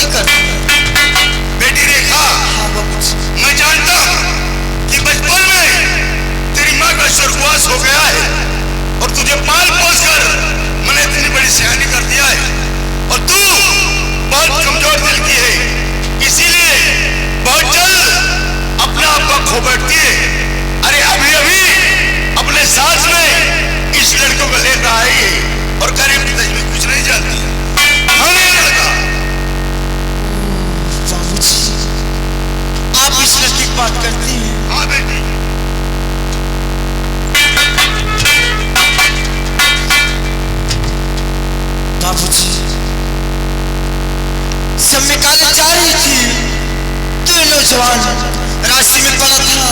गलती करती है। बेटी रेखा, हाँ बाबूजी। मैं जानता हूँ कि बचपन में तेरी माँ का स्वर्गवास हो गया है और तुझे पाल पोस कर मैंने इतनी बड़ी सियानी कर दिया है और तू बहुत कमजोर दिल की है, इसीलिए बहुत जल्द अपने आप को खो बैठती है। अरे अभी अभी अपने साथ में इस लड़के को लेकर आई है और करीब पिताजी कुछ नहीं जानती। हाँ ये लड़का। बाबूजी, आप इस लड़की की बात करती हैं? हाँ बेटी। बाबूजी, जब मैं कॉलेज जा रही थी तो ये नौजवान रास्ते में पड़ा था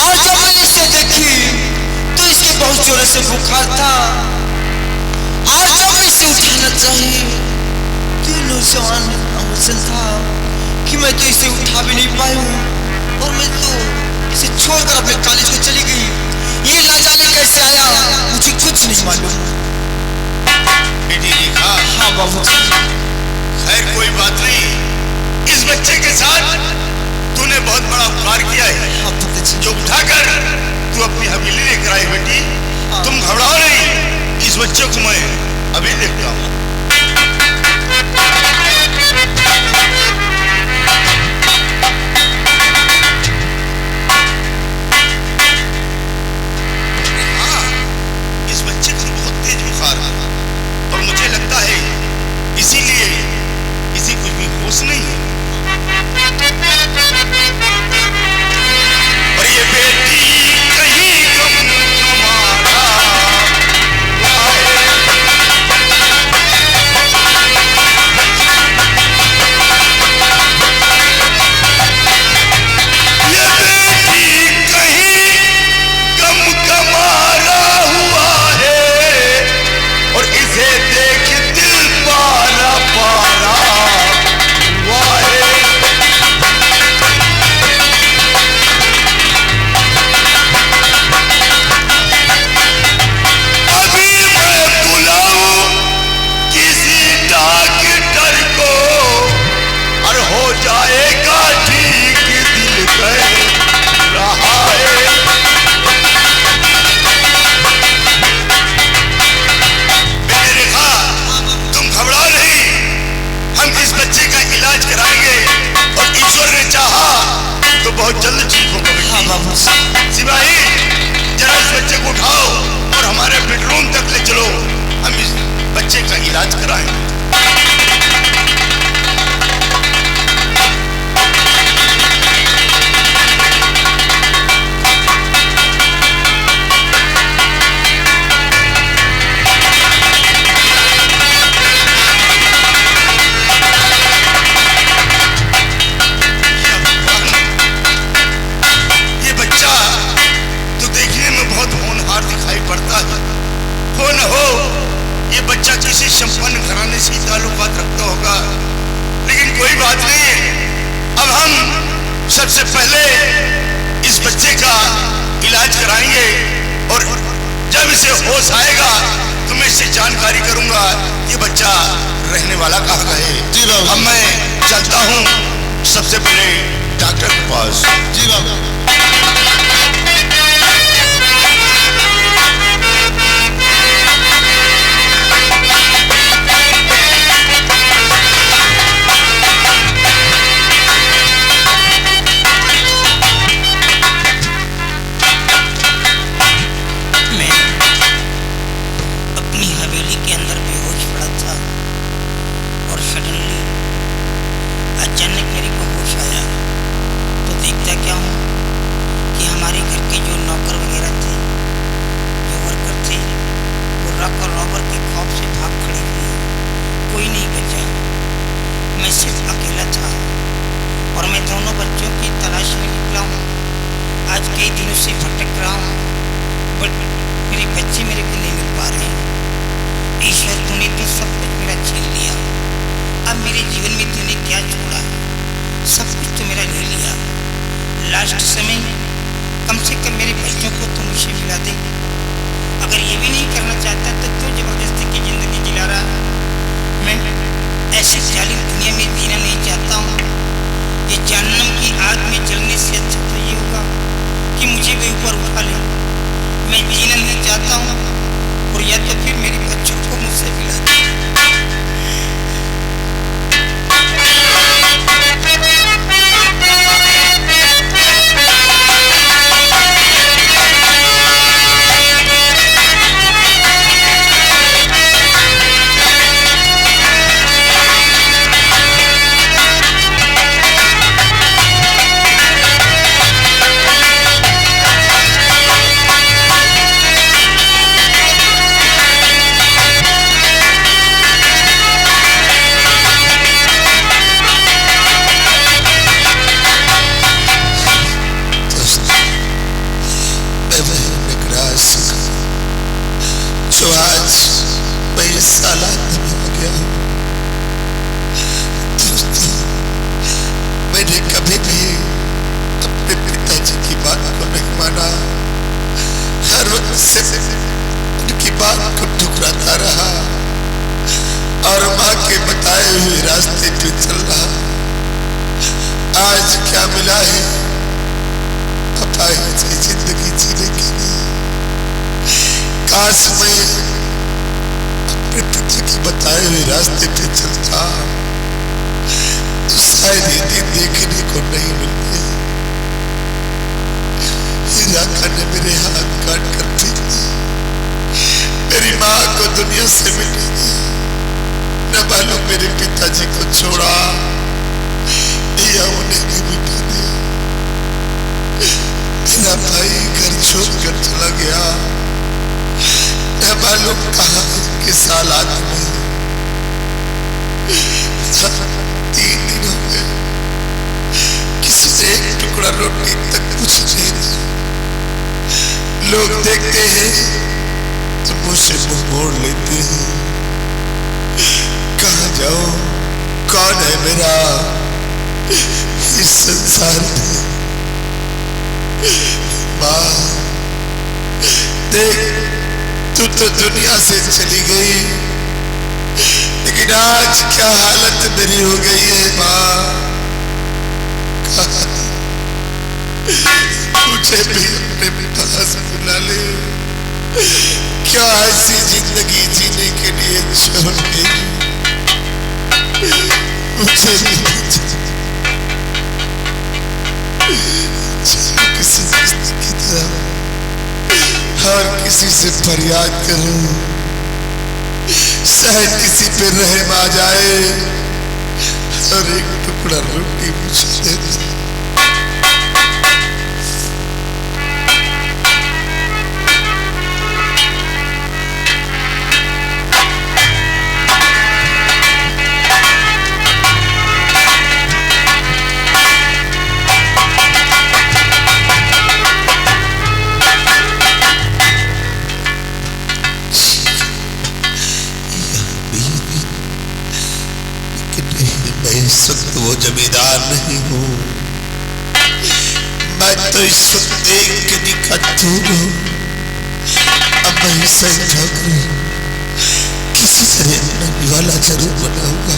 और जब मैंने इसे देखी तो इसके बहुत जोरों से बुखार था और जब मैं इसे उठाना चाहिए तो ये नौजवान अमरचंद था कि मैं तो इसे उठा भी नहीं पाई हूँ और मैं तो इसे छोड़कर अपने कॉलेज को चली गई। ये ना जाने कैसे आया, मुझे कुछ नहीं मालूम। बेटी रेखा। हाँ बाबूजी। खैर कोई बात नहीं, इस बच्चे के साथ तूने बहुत बड़ा उपकार किया है। हाँ पिताजी। जो उठाकर तू अपनी हवेली लेकर आई बेटी। हाँ। तुम घबराओ नहीं, इस बच्चे को मैं अभी देखता हूँ। हाँ, इस बच्चे को बहुत तेज बुखार है और मुझे लगता है इसीलिए इसे कुछ भी होश नहीं है। और ये बेटी कहीं गम तुम्हारा ये बेटी कहीं गम कमारा हुआ है और इसे देख दिल पारा पारा हुआ है। अभी मैं बुलाऊं किसी डॉक्टर को और हो जाएगा ठीक, दिल कह रहा है। बेटी रेखा, तुम घबराओ नहीं, हम इस बच्चे का इलाज कराएंगे और ईश्वर ने चाहा तो बहुत जल्द ठीक होगा बेटी। हाँ बाबूजी। सिपाही, जरा इस बच्चे को उठाओ और हमारे बेडरूम तक ले चलो, हम इस बच्चे का इलाज कराएं। ये बच्चा तो देखने में बहुत होनहार दिखाई पड़ता है, हो न हो ये बच्चा किसी संपन्न घराने से ताल्लुकात रखता होगा, लेकिन कोई बात नहीं है। अब हम सबसे पहले इस बच्चे का इलाज कराएंगे और जब इसे होश आएगा तो मैं इससे जानकारी करूंगा ये बच्चा रहने वाला कहाँ का है। जी बाबू। अब मैं चलता हूँ सबसे पहले डॉक्टर के पास। जी बाबू। मैं अपनी हवेली के अंदर बेहोश पड़ा था और सडनली अचानक मेरे को होश आया तो देखता क्या हूँ कि हमारे घर के जो नौकर वगैरह थे, जो वर्कर थे, वो रॉक और रॉबर के खौफ से भाग खड़े हुए हैं। कोई नहीं बचा, मैं सिर्फ अकेला था और मैं दोनों बच्चों की तलाश में निकला हूँ। आज कई दिनों से भटक रहा हूँ बट मेरे बच्चे मेरे को नहीं मिल पा रहे हैं। ईश्वर, तूने तो सब कुछ मेरा छीन लिया, अब मेरे जीवन में तूने क्या छोड़ा? सब कुछ तो मेरा ले लिया। लास्ट समय कम से कम मेरे बच्चों को तो मुझसे मिला दे। अगर ये भी नहीं करना चाहता तो क्यों जबरदस्ती की जिंदगी जिला रहा? मैं ऐसी जालिम दुनिया में जीना चल रहा। आज क्या मिला है अपाहिज की जिंदगी जीने के लिए। काश मैं अपने पिता के बताए हुए रास्ते पे चलता तो शायद ये दिन देखने को नहीं मिलते। हीरा ने मेरे हाथ काट कर फेंक दिए, मेरी माँ को दुनिया से मिलने दिया, न मालूम मेरे पिताजी को छोड़ा या उन्हें भी मिटा दिया। मेरा भाई घर छोड़कर चला गया, न मालूम कहाँ किस हालात में। 3 दिन हो गए, किसी से एक टुकड़ा रोटी तक कुछ नहीं दिया। लोग देखते हैं तो मुझसे मुंह मोड़ लेते हैं। कहाँ जाओ, कौन है मेरा इस संसार में। माँ देख, तू तो दुनिया से चली गई, लेकिन आज क्या हालत मेरी हो गई है। माँ मुझे भी अपने पास बुला ले, क्या ऐसी जिंदगी जीने के लिए छोड़ गई। मुझे भी किसी दोस्त की तरह हर किसी से फरियाद करूं, शायद किसी पे रहम आ जाए और एक टुकड़ा रोटी मुझे दे दे। इस वक्त वो जमींदार नहीं हूँ, मैं तो इस वक्त एक निकटूर हूँ। अब मैं इसे किसी तरह अपना निवाला जरूर बनाऊंगा।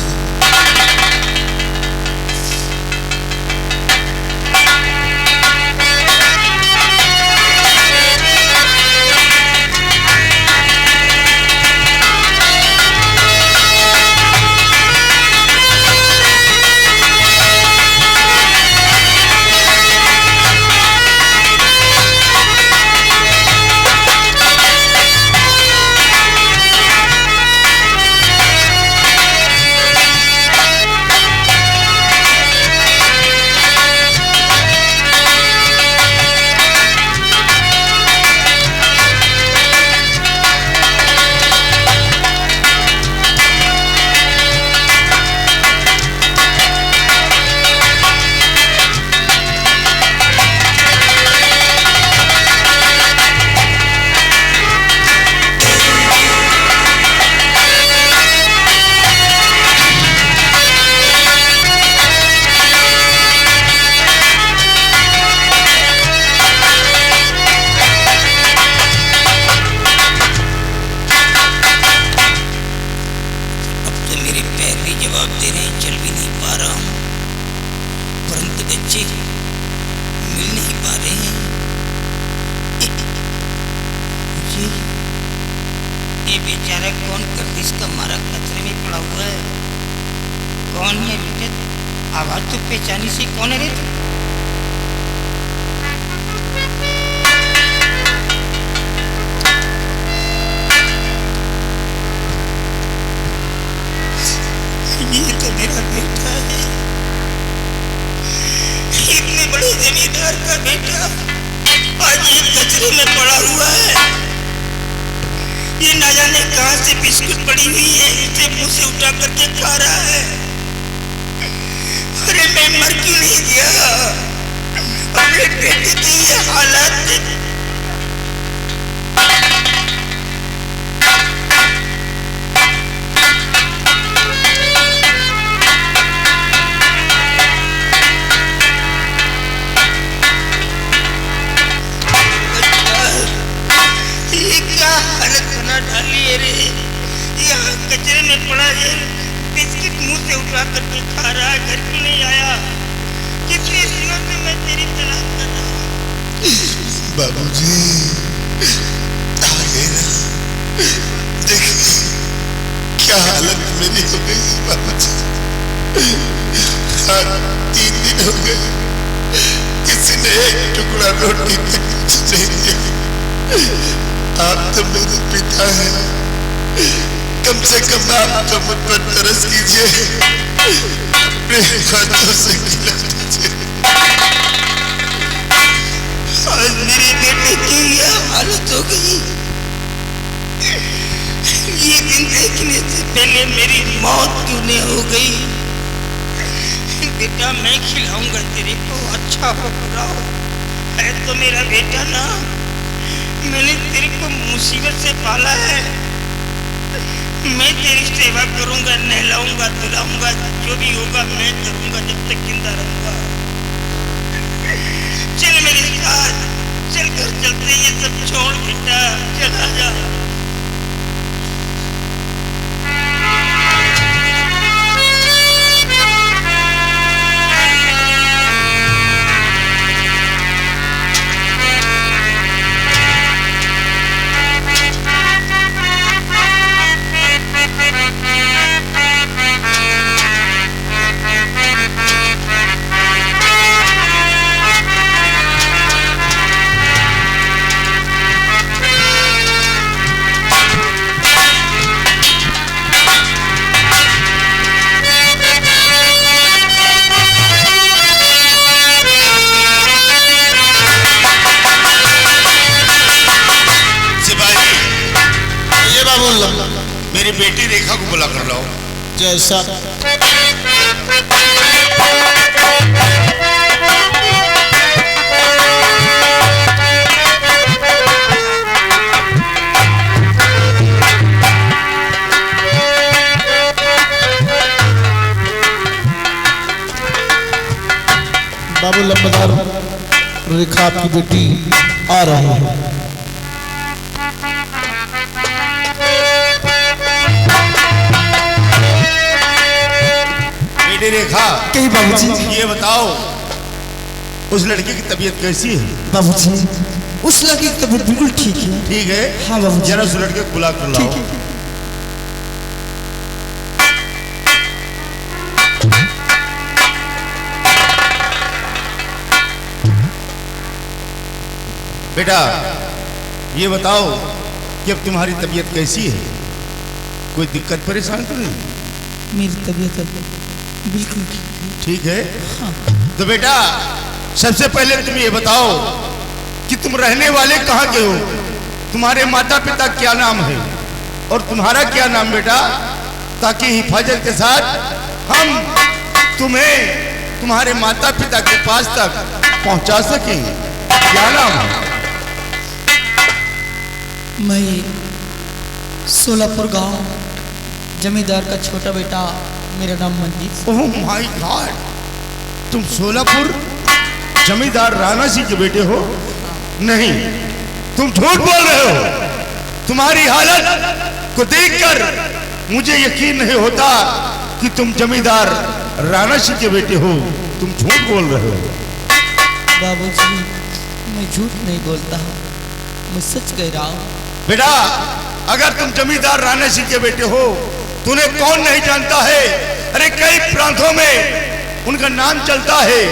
ये बेचारा कौन गर्दिश का मारा कचरे में पड़ा हुआ है। कौन है बेटे? आवाज तो पहचानी से कौन है रे? ये तो मेरा बेटा है, इतने बड़े जमींदार का बेटा आज ये कचरे में पड़ा हुआ है। ये ना जाने कहां से बिस्कुट पड़ी हुई है, इसे मुंह से उठा करके खा रहा है। अरे मैं मर क्यों नहीं गया? अपने बेटे की ये हालत। डाली है रे, यहाँ कचरे में पड़ा है। बिस्किट मुंह से उठा करके खा रहा है, घर क्यों नहीं आया? कितने दिनों से मैं तेरी तलाश कर रहा हूँ। बाबूजी आ गए ना, देखो क्या हालत मेरी हो गई बाबूजी। 3 दिन हो गए, किसी ने एक टुकड़ा रोटी तक नहीं दिया। आप तो मेरे पिता हैं, कम से कम आप तो मुझ पर तरस कीजिए, अपने हाथों से खिला दीजिए। आज मेरे बेटे की यह हालत हो गई। ये दिन देखने से पहले मेरी मौत क्यों नहीं हो गई? बेटा मैं खिलाऊंगा तेरे को, अच्छा हो बुरा हो, है तो मेरा बेटा ना। मैंने तेरे को मुसीबत से पाला है। मैं तेरी सेवा करूंगा, नहलाऊंगा, धुलाऊंगा, जो भी होगा मैं करूंगा जब तक जिंदा रहूंगा। चल मेरे साथ, चल घर चलते, ये सब छोड़ बेटा, चला जा। मेरी बेटी रेखा को बुला कर लाओ। जैसा बाबू लंबदार, रेखा आपकी बेटी आ रही है। बेटी रेखा, कहीं बाबूजी, ये बताओ उस लड़की की तबीयत कैसी है? बाबूजी उस लड़की की तबीयत बिल्कुल ठीक है। ठीक है? हाँ बाबूजी। जरा उस लड़के को बुला कर लाओ। बेटा ये बताओ कि अब तुम्हारी तबीयत कैसी है? कोई दिक्कत परेशान तो नहीं? मेरी तबीयत बिल्कुल ठीक है। हाँ। तो बेटा सबसे पहले तुम ये बताओ कि तुम रहने वाले कहाँ के हो? तुम्हारे माता पिता क्या नाम है और तुम्हारा क्या नाम बेटा, ताकि हिफाजत के साथ हम तुम्हें तुम्हारे माता पिता के पास तक पहुंचा सकें। क्या नाम है? मैं सोलापुर गांव जमींदार का छोटा बेटा, मेरा नाम मंजीत। ओह माय गॉड, तुम सोलापुर जमींदार राणा सिंह के बेटे हो? नहीं, तुम झूठ बोल रहे हो। तुम्हारी हालत को देखकर मुझे यकीन नहीं होता कि तुम जमींदार राणा सिंह के बेटे हो। तुम झूठ बोल रहे हो। बाबूजी मैं झूठ नहीं बोलता, मैं सच कह रहा हूँ। बेटा अगर तुम जमींदार राणा सिंह के बेटे हो, तुम्हें कौन नहीं जानता है? अरे कई प्रांतों में उनका नाम चलता है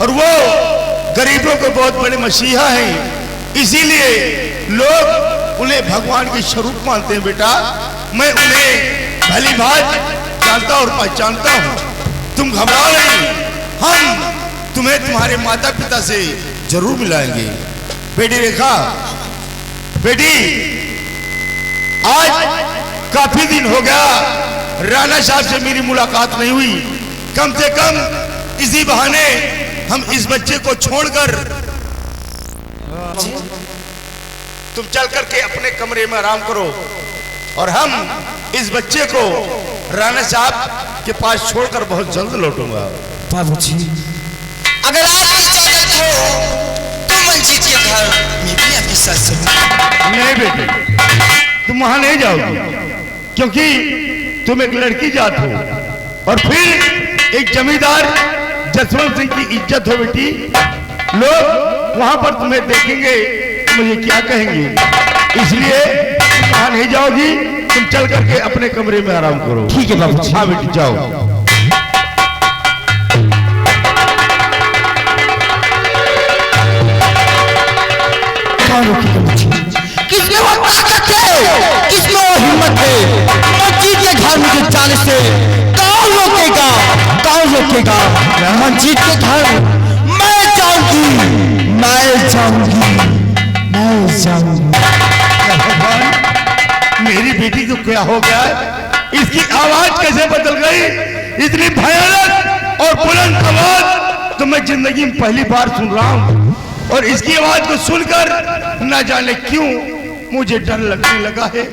और वो गरीबों को बहुत बड़े मसीहा हैं, इसीलिए लोग उन्हें भगवान के स्वरूप मानते हैं। बेटा मैं उन्हें भली भांति जानता और पहचानता हूँ। तुम घबराओ नहीं, हम तुम्हें तुम्हारे माता पिता से जरूर मिलाएंगे। बेटी रेखा, बेटी आज काफी दिन हो गया राणा साहब से मेरी मुलाकात नहीं हुई। कम से कम इसी बहाने हम इस बच्चे को छोड़कर तुम चल करके अपने कमरे में आराम करो और हम इस बच्चे को राणा साहब के पास छोड़कर बहुत जल्द लौटूंगा। बाबूजी अगर आपकी इजाजत हो तो मंजीत के घर में भी आपके साथ चलूं। नहीं बेटे, तुम वहां नहीं जाओगी क्योंकि तुम एक लड़की जात हो और फिर एक जमींदार जसवंत सिंह की इज्जत हो बेटी। लोग वहां पर तुम्हें देखेंगे तो मुझे क्या कहेंगे, इसलिए वहां नहीं जाओगी। तुम चल करके अपने कमरे में आराम करो। ठीक है बाबूजी। हाँ बेटी जाओ। किसमें वो ताकत है, किसमें वो हिम्मत है मंजीत के घर मुझे जाने से? कौन रोकेगा, कौन रोकेगा? मंजीत के घर मैं जाऊंगी, मैं जाऊंगी, मैं जाऊंगी। भगवान, मेरी बेटी को क्या हो गया है? इसकी आवाज कैसे बदल गई? इतनी भयानक और बुलंद आवाज तो मैं जिंदगी में पहली बार सुन रहा हूँ। और इसकी आवाज को सुनकर न जाने क्यों मुझे डर लगने लगा है।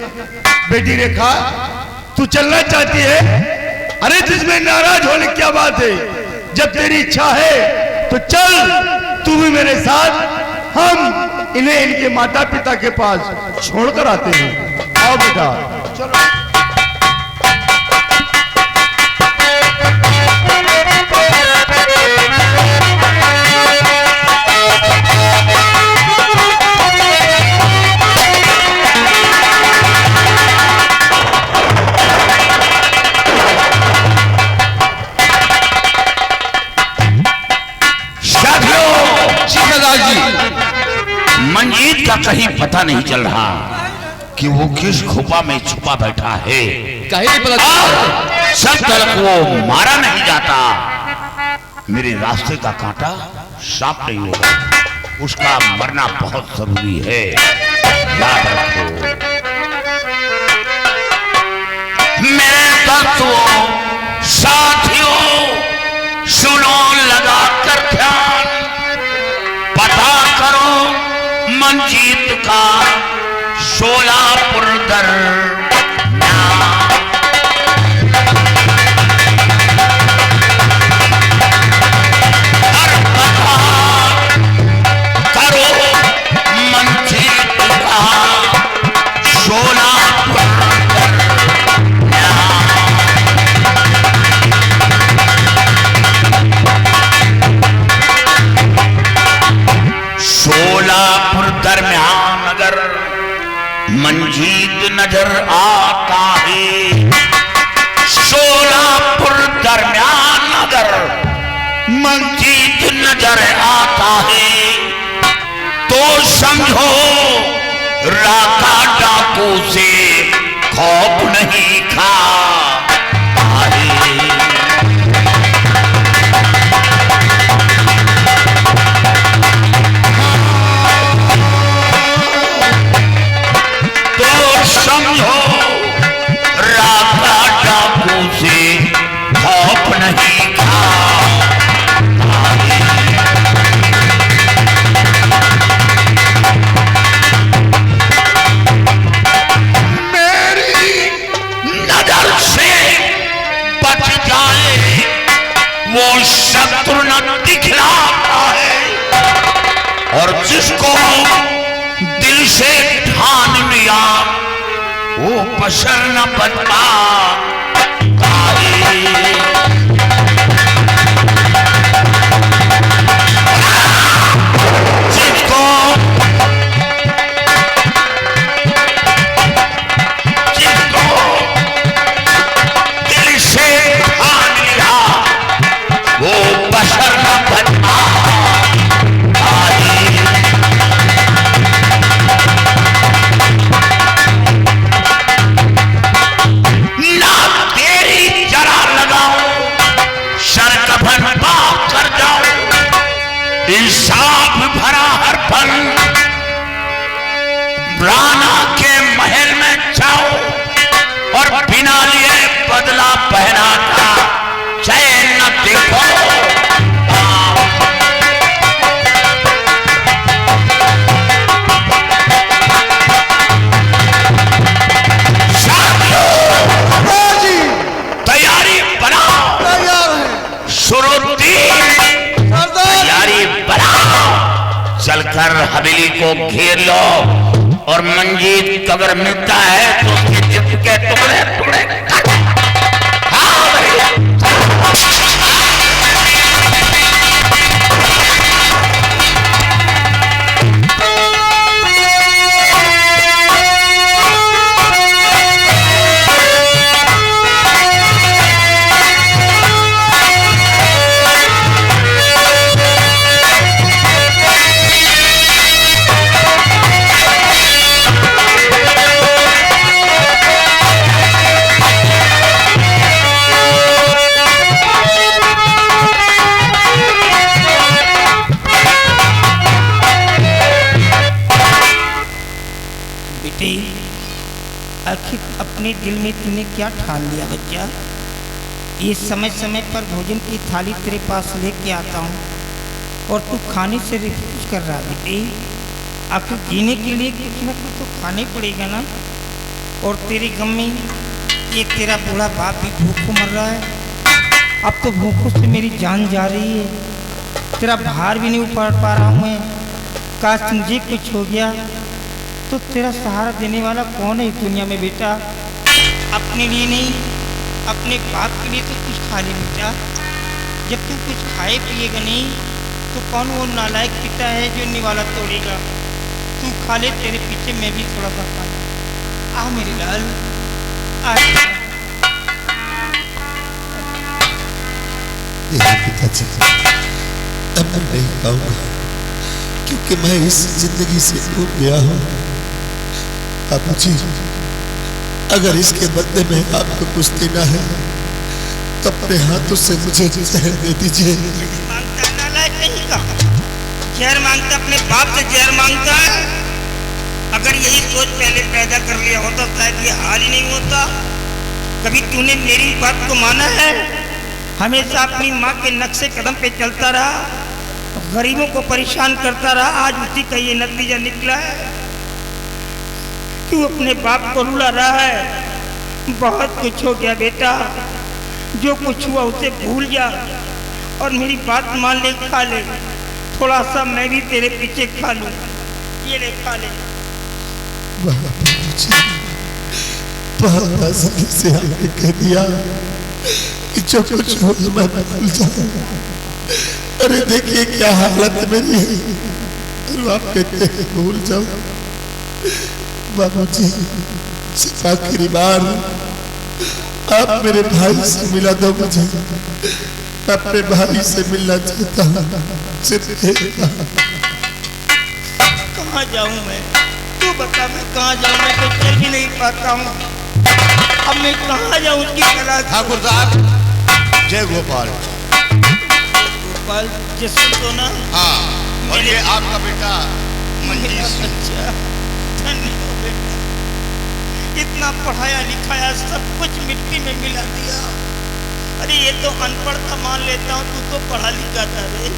बेटी रेखा, तू चलना चाहती है? अरे जिसमें नाराज होने क्या बात है? जब तेरी इच्छा है तो चल, तू भी मेरे साथ। हम इन्हें इनके माता पिता के पास छोड़कर आते हैं। आओ बेटा चलो। मंजीत का कहीं पता नहीं चल रहा कि वो किस खोपा में छुपा बैठा है। सब तक वो मारा नहीं जाता, मेरे रास्ते का कांटा साफ नहीं होगा। उसका मरना बहुत जरूरी है, याद रखो। मेरे दोस्तों साथियों, सुनो लगा कर ध्यान, पता करो मंजीत का शोलापुर दरम्यान। करो मंजीत का शोलापुर शोलापुर दरम्यान अगर मंजीत नजर आता है, शोलापुर दरम्यान अगर मंजीत नजर आता है, तो समझो राका डाकू से खौफ नहीं खाता है। समझो राका डाकू से खौफ नहीं खाता। मेरी नजर से बच जाए वो शत्रु न दिखलाता है, और जिसको दिल से ठान लिया वो बशर न बन पाता है। जिसको दिल से ठान लिया वो बशर न बन पाता है। इंसाफ भरा हर पल राणा के महल में जाओ, और बिना लिए बदला पहना था चैन न देखो। तैयारी बनाओ, शुरुद्दीन चलकर हवेली को घेर लो, और मंजीत अगर मिलता है तो उसके जिस्म के टुकड़े टुकड़े। हाँ दिल में तूने क्या ठान लिया बच्चा? ये समय समय पर भोजन की थाली तेरे पास लेके आता हूँ और तू खाने से रिफ्यूज कर रहा बेटे। आखिर जीने के लिए कुछ ना कुछ तो खाने पड़ेगा ना। और तेरे गम में ये तेरा बूढ़ा बाप भी भूखों मर रहा है। अब तो भूखों से मेरी जान जा रही है। तेरा भार भी नहीं उतार पा रहा हूँ मैं। काश मुझे कुछ हो गया तो तेरा सहारा देने वाला कौन है इस दुनिया में बेटा? अपने लिए नहीं, अपने बाप के लिए तो कुछ खा ले बेटा। जब तू कुछ खाए पिएगा नहीं तो कौन वो नालायक पिता है जो निवाला तोड़ेगा? तू खा ले, तेरे पीछे मैं भी थोड़ा सा खा लूँ। आ मेरे लाल, आ। पिताजी, अब मैं नहीं खाऊंगा क्योंकि मैं इस जिंदगी से ऊब गया हूँ। बाबूजी, अगर इसके बदले में आपको कुछ देना है तो अपने हाथों से मुझे जहर दे दीजिए। मांगता नालायक नहीं का जहर मांगता, अपने बाप से जहर मांगता है। अगर यही सोच पहले पैदा कर लिया होता तो शायद ये हाल ही नहीं होता। कभी तूने मेरी बात को माना है? हमेशा अपनी माँ के नक्शे कदम पे चलता रहा, गरीबों को परेशान करता रहा। आज उसी का ये नतीजा निकला है। तू अपने बाप को रुला रहा है। बहुत कुछ हो गया बेटा, जो कुछ हुआ उसे भूल जा और मेरी बात मान ले, खा ले। थोड़ा सा मैं भी तेरे पीछे खा लूँ। ये ले, खा ले। बहुत आसानी से आपने कह दिया कि जो कुछ हो मैं भूल जाऊंगा। अरे देखिए क्या हालत मेरी है और आप कहते हैं भूल जाओ। बाबूजी, सिर्फ आखिरी बार आप मेरे भाई से मिला दो मुझे। मैं अपने भाई से मिलना चाहता हूँ, सिर्फ एक बार। कहाँ जाऊँ मैं? तू बता, मैं कहाँ जाऊँ? मैं तो चल भी नहीं पाता हूँ। अब मैं कहाँ जाऊँ उसकी तलाश? ठाकुर साहब, जय गोपाल। गोपाल जैसे तो ना। हाँ, और ये आपका बेटा मंजीत सिंह। अच्छा, धन्य हो बेटा। इतना पढ़ाया लिखाया सब कुछ मिट्टी में मिला दिया। अरे ये तो अनपढ़ था, मान लेता हूँ। तू तो पढ़ा लिखा था रे।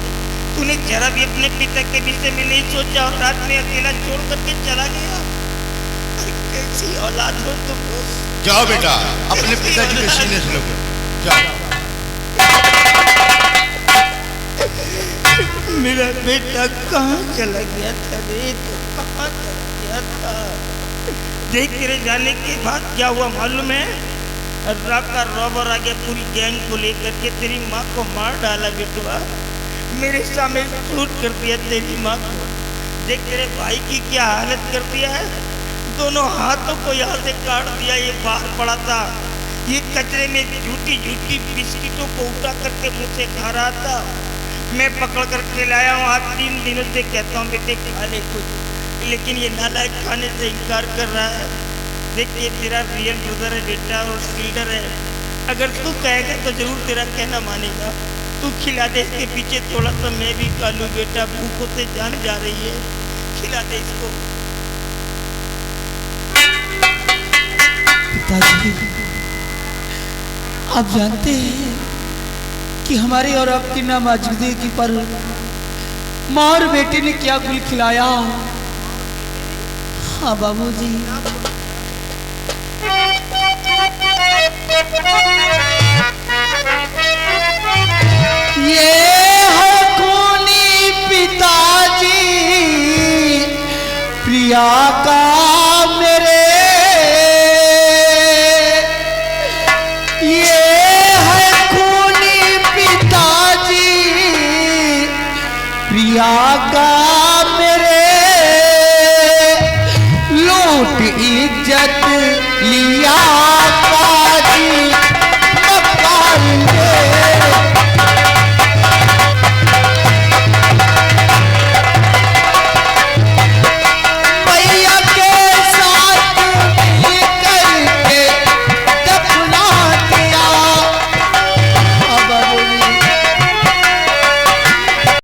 तूने जरा भी अपने पिता के विषय में नहीं सोचा और रात में अकेला छोड़ करके चला गया। अरे कैसी औलाद हो तुम लोग। जाओ बेटा, अपने पिताजी के सीने से लगो। जाओ। मेरा बेटा कहाँ चला गया था रे? तो कहाँ चला गया था? देख तेरे जाने के बाद क्या हुआ मालूम है? रात का रॉबर आ गया पूरी गैंग को लेकर के, तेरी माँ को मार डाला बेटुआ। मेरे सामने शूट कर दिया तेरी माँ को। देख तेरे भाई की क्या हालत कर दिया है। दोनों हाथों को यहाँ से काट दिया। ये बाहर पड़ा था, ये कचरे में झूठी झूठी बिस्किटों को उठा करके मुझसे खा रहा था। मैं पकड़ करके लाया हूँ। आज 3 दिनों से कहता हूँ बेटे खा ले कुछ, लेकिन ये नालायक खाने से इनकार कर रहा है। देख ये तेरा रियल ब्रदर है बेटा और लीडर है। अगर तू कहेगा तो जरूर तेरा कहना मानेगा। तू खिला दे इसके पीछे थोड़ा सा, मैं भी खा लूँ बेटा। भूखों से जान जा रही है, खिला दे इसको। पिताजी, आप जानते हैं कि हमारे और आपकी नामौजूदगी पर माँ और बेटे ने क्या गुल खिलाया। हाँ बाबूजी,